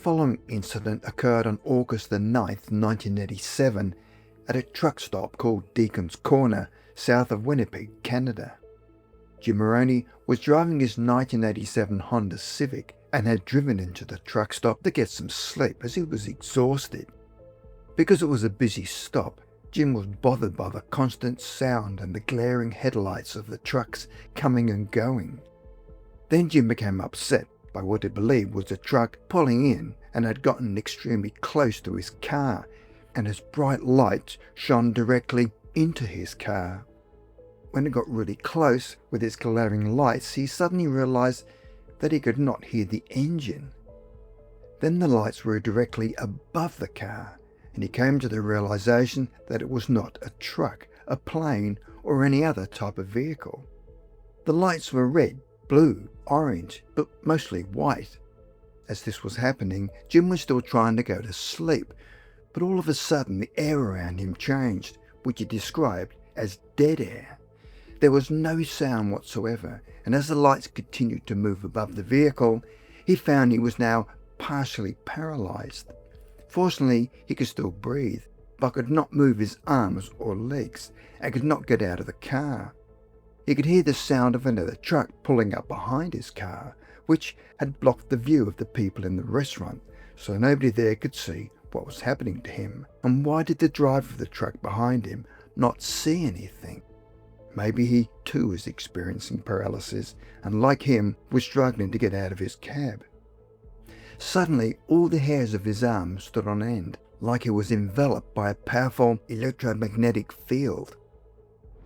following incident occurred on August the 9th, 1987, at a truck stop called Deacon's Corner, south of Winnipeg, Canada. Jim Moroney was driving his 1987 Honda Civic and had driven into the truck stop to get some sleep as he was exhausted. Because it was a busy stop, Jim was bothered by the constant sound and the glaring headlights of the trucks coming and going. Then Jim became upset by what he believed was a truck pulling in and had gotten extremely close to his car, and his bright lights shone directly into his car. When it got really close with its glaring lights, he suddenly realized that he could not hear the engine. Then the lights were directly above the car, and he came to the realization that it was not a truck, a plane, or any other type of vehicle. The lights were red, blue, orange, but mostly white. As this was happening, Jim was still trying to go to sleep, but all of a sudden the air around him changed, which he described as dead air. There was no sound whatsoever, and as the lights continued to move above the vehicle, he found he was now partially paralyzed. Fortunately, he could still breathe, but could not move his arms or legs, and could not get out of the car. He could hear the sound of another truck pulling up behind his car, which had blocked the view of the people in the restaurant, so nobody there could see what was happening to him. And why did the driver of the truck behind him not see anything? Maybe he too was experiencing paralysis, and like him, was struggling to get out of his cab. Suddenly, all the hairs of his arms stood on end, like he was enveloped by a powerful electromagnetic field.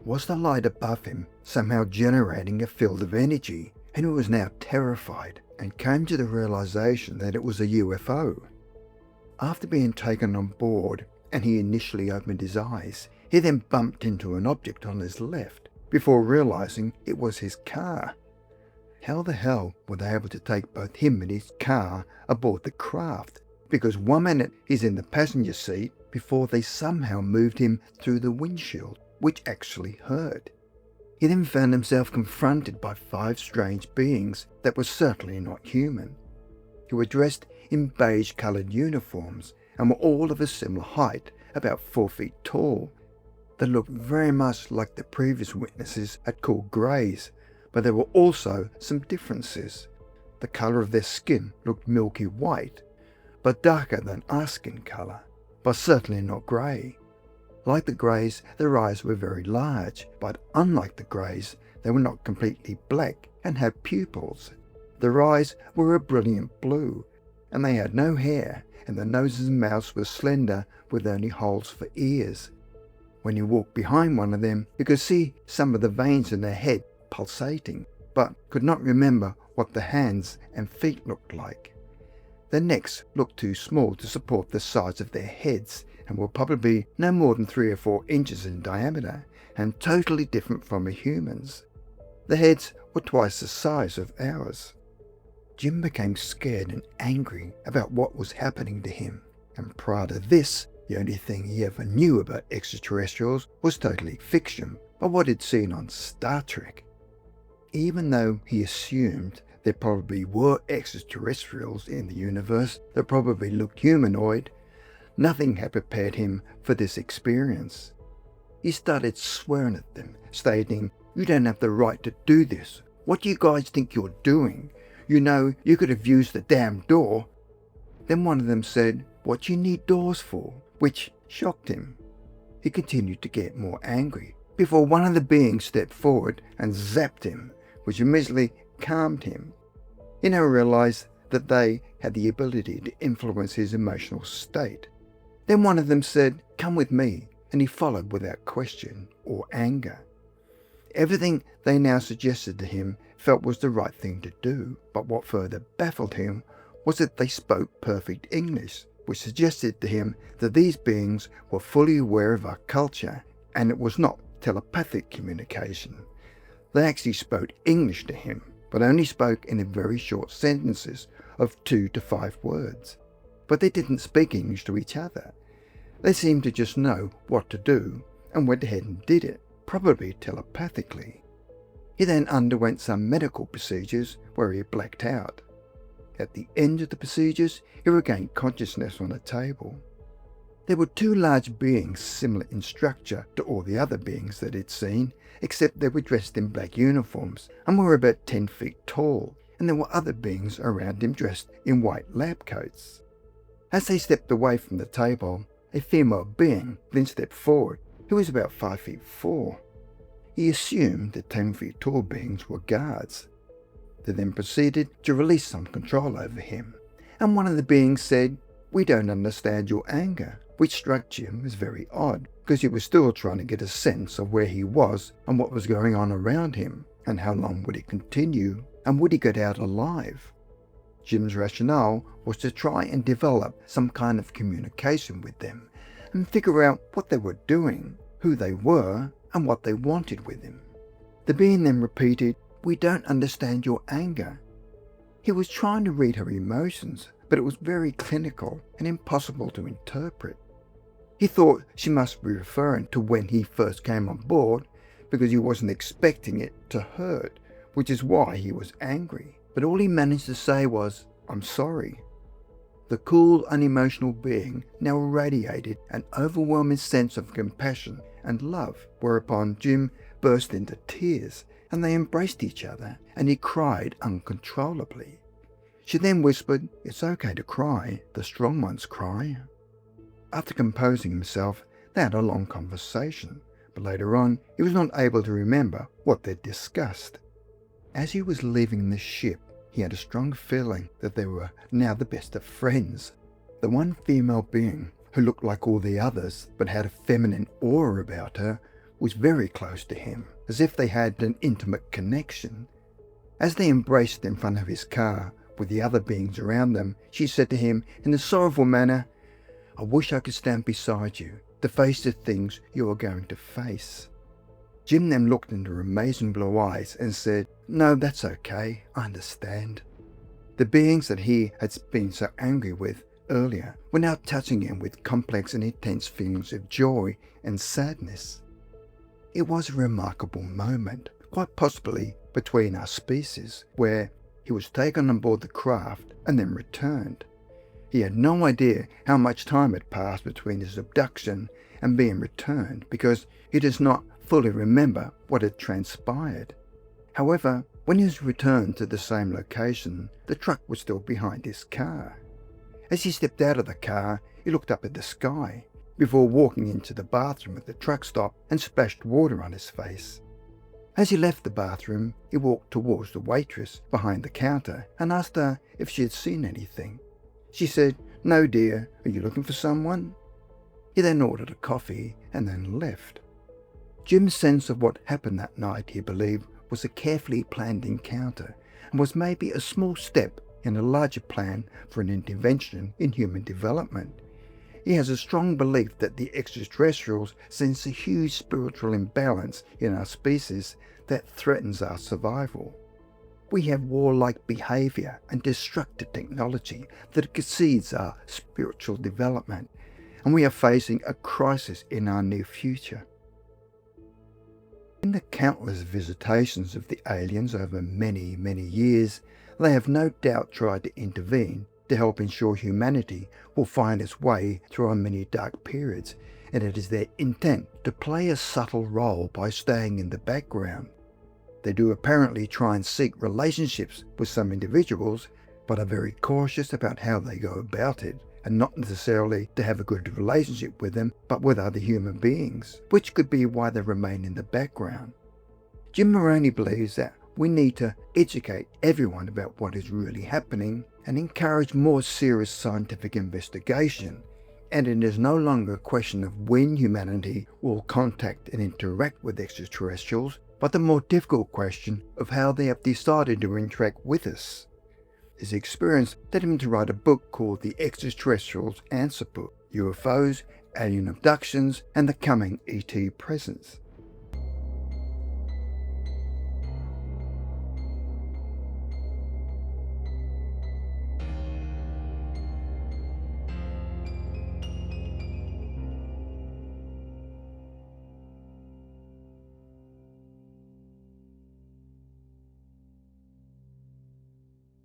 Was the light above him somehow generating a field of energy? And he was now terrified and came to the realization that it was a UFO. After being taken on board, and he initially opened his eyes, he then bumped into an object on his left before realizing it was his car. How the hell were they able to take both him and his car aboard the craft? Because 1 minute he's in the passenger seat before they somehow moved him through the windshield, which actually hurt. He then found himself confronted by 5 strange beings that were certainly not human, who were dressed in beige-coloured uniforms and were all of a similar height, about 4 feet tall. They looked very much like the previous witnesses had called greys, but there were also some differences. The colour of their skin looked milky white, but darker than our skin colour, but certainly not grey. Like the greys, their eyes were very large, but unlike the greys, they were not completely black and had pupils. Their eyes were a brilliant blue, and they had no hair, and their noses and mouths were slender with only holes for ears. When you walked behind one of them, you could see some of the veins in their head pulsating, but could not remember what the hands and feet looked like. Their necks looked too small to support the size of their heads, and were probably no more than 3 or 4 inches in diameter, and totally different from a human's. The heads were twice the size of ours. Jim became scared and angry about what was happening to him, and prior to this, the only thing he ever knew about extraterrestrials was totally fiction, by what he'd seen on Star Trek. Even though he assumed there probably were extraterrestrials in the universe that probably looked humanoid, nothing had prepared him for this experience. He started swearing at them, stating, "You don't have the right to do this. What do you guys think you're doing? You know, you could have used the damn door." Then one of them said, "What do you need doors for?" which shocked him. He continued to get more angry, before one of the beings stepped forward and zapped him, which immediately calmed him. He now realized that they had the ability to influence his emotional state. Then one of them said, "Come with me," and he followed without question or anger. Everything they now suggested to him felt was the right thing to do, but what further baffled him was that they spoke perfect English, which suggested to him that these beings were fully aware of our culture, and it was not telepathic communication. They actually spoke English to him, but only spoke in very short sentences of 2 to 5 words. But they didn't speak English to each other. They seemed to just know what to do and went ahead and did it, probably telepathically. He then underwent some medical procedures where he blacked out. At the end of the procedures, he regained consciousness on a table. There were two large beings similar in structure to all the other beings that he'd seen, except they were dressed in black uniforms and were about 10 feet tall, and there were other beings around him dressed in white lab coats. As they stepped away from the table, a female being then stepped forward, who was about 5 feet 4. He assumed the 10 feet tall beings were guards. They then proceeded to release some control over him, and one of the beings said, "We don't understand your anger," which struck Jim as very odd, because he was still trying to get a sense of where he was and what was going on around him, and how long would it continue, and would he get out alive? Jim's rationale was to try and develop some kind of communication with them, and figure out what they were doing, who they were, and what they wanted with him. The being then repeated, "We don't understand your anger." He was trying to read her emotions, but it was very clinical and impossible to interpret. He thought she must be referring to when he first came on board, because he wasn't expecting it to hurt, which is why he was angry. But all he managed to say was, "I'm sorry." The cool, unemotional being now radiated an overwhelming sense of compassion and love, whereupon Jim burst into tears, and they embraced each other, and he cried uncontrollably. She then whispered, "It's okay to cry, the strong ones cry." After composing himself, they had a long conversation, but later on he was not able to remember what they'd discussed. As he was leaving the ship, he had a strong feeling that they were now the best of friends. The one female being, who looked like all the others but had a feminine aura about her, was very close to him, as if they had an intimate connection. As they embraced in front of his car, with the other beings around them, she said to him in a sorrowful manner, "I wish I could stand beside you to face the things you are going to face." Jim then looked into her amazing blue eyes and said, "No, that's okay, I understand." The beings that he had been so angry with earlier were now touching him with complex and intense feelings of joy and sadness. It was a remarkable moment, quite possibly between our species, where he was taken on board the craft and then returned. He had no idea how much time had passed between his abduction and being returned, because he does not fully remember what had transpired. However, when he was returned to the same location, the truck was still behind his car. As he stepped out of the car, he looked up at the sky, before walking into the bathroom at the truck stop and splashed water on his face. As he left the bathroom, he walked towards the waitress behind the counter and asked her if she had seen anything. She said, "No dear, are you looking for someone?" He then ordered a coffee and then left. Jim's sense of what happened that night, he believed, was a carefully planned encounter, and was maybe a small step in a larger plan for an intervention in human development. He has a strong belief that the extraterrestrials sense a huge spiritual imbalance in our species that threatens our survival. We have warlike behavior and destructive technology that exceeds our spiritual development, and we are facing a crisis in our near future. In the countless visitations of the aliens over many, many years, they have no doubt tried to intervene to help ensure humanity will find its way through our many dark periods, and it is their intent to play a subtle role by staying in the background. They do apparently try and seek relationships with some individuals, but are very cautious about how they go about it, and not necessarily to have a good relationship with them, but with other human beings, which could be why they remain in the background. Jim Moroney believes that we need to educate everyone about what is really happening and encourage more serious scientific investigation, and it is no longer a question of when humanity will contact and interact with extraterrestrials, but the more difficult question of how they have decided to interact with us. His experience led him to write a book called The Extraterrestrials Answer Book: UFOs, Alien Abductions, and the Coming ET Presence.